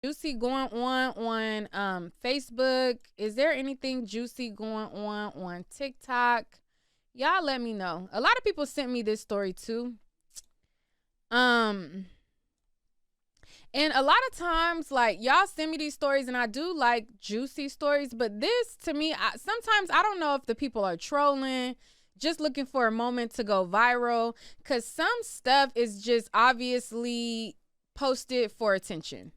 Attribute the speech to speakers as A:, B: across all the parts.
A: juicy going on Facebook? Is there anything juicy going on TikTok? Y'all let me know. A lot of people sent me this story too. Um and a lot of times, like, y'all send me these stories and I do like juicy stories, but this to me, sometimes I don't know if the people are trolling, just looking for a moment to go viral, cuz some stuff is just obviously posted for attention.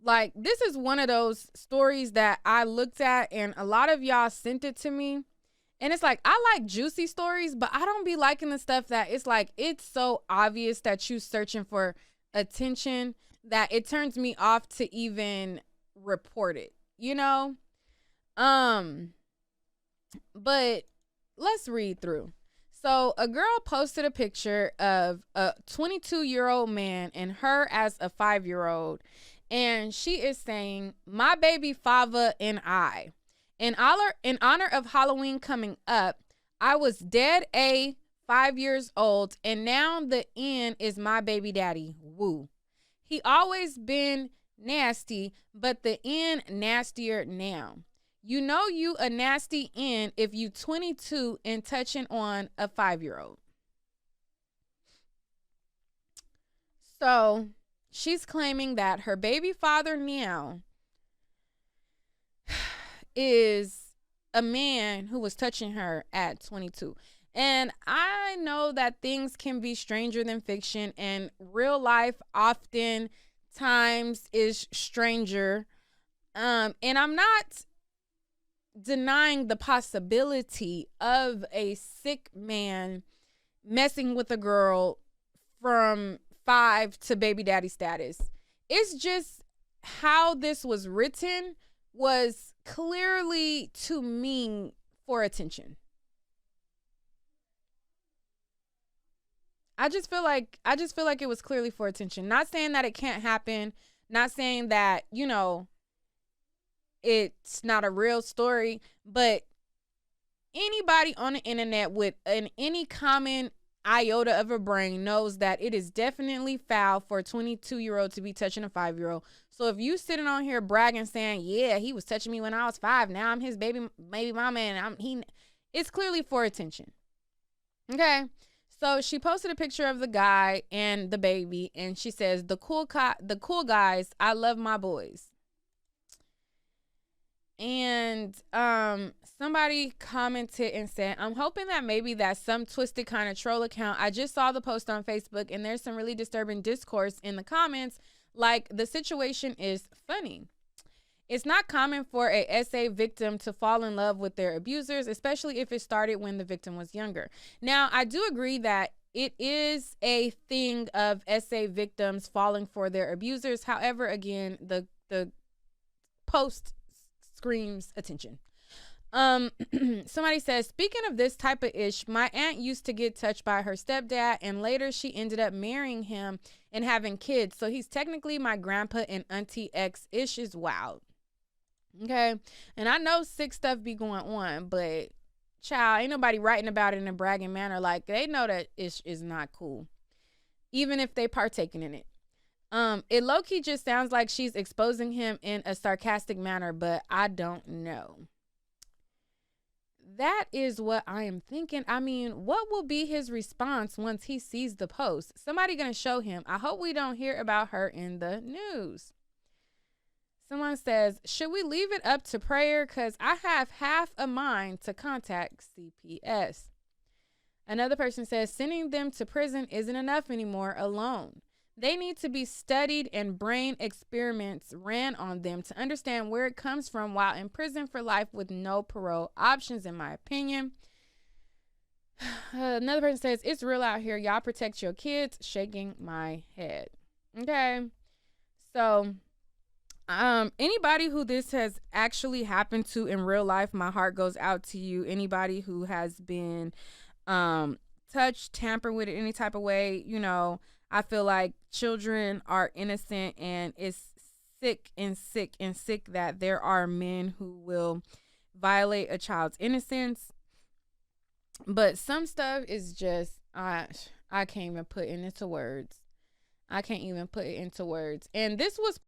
A: Like, this is one of those stories that I looked at and a lot of y'all sent it to me. And it's like, I like juicy stories, but I don't be liking the stuff that it's like, it's so obvious that you searching for attention that it turns me off to even report it, you know? Um, but let's read through. So a girl posted a picture of a 22-year-old man and her as a 5-year-old. And she is saying, my baby Fava and I. In honor of Halloween coming up, I was dead 5 years old, and now the N is my baby daddy. Woo. He always been nasty, but the N nastier now. You know you a nasty N if you 22 and touching on a 5-year-old. So she's claiming that her baby father now is a man who was touching her at 22. And I know that things can be stranger than fiction, and real life often times is stranger. And I'm not denying the possibility of a sick man messing with a girl from 5 to baby daddy status. It's just how this was written was clearly to me for attention. I just feel like it was clearly for attention. Not saying that it can't happen, not saying that, it's not a real story, but anybody on the internet with any common iota of a brain knows that it is definitely foul for a 22-year-old to be touching a 5-year-old. So if you sitting on here bragging saying, yeah, he was touching me when I was 5, now I'm his baby mama, and it's clearly for attention. Okay. So she posted a picture of the guy and the baby, and she says, the cool guys, I love my boys. And somebody commented and said, I'm hoping that maybe that's some twisted kind of troll account. I just saw the post on Facebook and there's some really disturbing discourse in the comments, like the situation is funny. It's not common for a SA victim to fall in love with their abusers, especially if it started when the victim was younger. Now, I do agree that it is a thing of SA victims falling for their abusers. However, again, the post screams attention. Somebody says, speaking of this type of ish, my aunt used to get touched by her stepdad, and later she ended up marrying him and having kids. So he's technically my grandpa, and auntie X ish is wild. Okay. And I know sick stuff be going on, but child, ain't nobody writing about it in a bragging manner. Like, they know that ish is not cool, even if they partaking in it. It low-key just sounds like she's exposing him in a sarcastic manner, but I don't know. That is what I am thinking. I mean, what will be his response once he sees the post? Somebody gonna show him. I hope we don't hear about her in the news. Someone says, should we leave it up to prayer? Because I have half a mind to contact CPS. Another person says, sending them to prison isn't enough anymore alone. They need to be studied and brain experiments ran on them to understand where it comes from while in prison for life with no parole options, in my opinion. Another person says, it's real out here. Y'all protect your kids. Shaking my head. Okay. So, anybody who this has actually happened to in real life, my heart goes out to you. Anybody who has been touched, tampered with it any type of way, I feel like children are innocent, and it's sick that there are men who will violate a child's innocence. But some stuff is just, I can't even put it into words. And this was